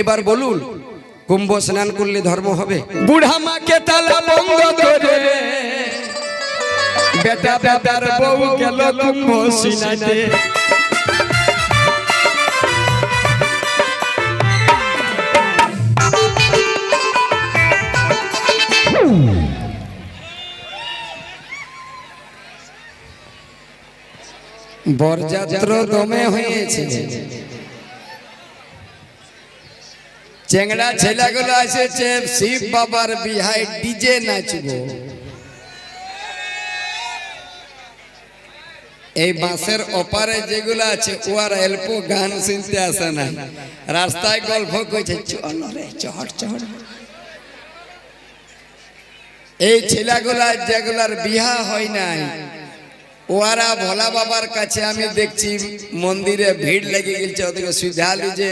এবার বলুন কুম্ভ স্নান করলে ধর্ম হবে? বুড়া মাকে তালা বন্ধ করে বেটা বেটার বউ গেল কুম্ভ স্নানে। বরযাত্র দমে হয়েছে, চেংড়া ছেলেগুলো এসেছে শিব বাবার বিহায় ডিজে নাচব। এই বাঁশের ওপারে যেগুলো আছে ওর অল্প গান শুনতে আসে না, রাস্তায় গল্প করছে চল রে চড় চড়। এই ছেলেগুলা যেগুলার বিহা হয় নাই ওরা ভোলা বাবার কাছে আমি দেখছি মন্দিরে ভিড় লেগে গেছে, ওদেরকে সুধালু যে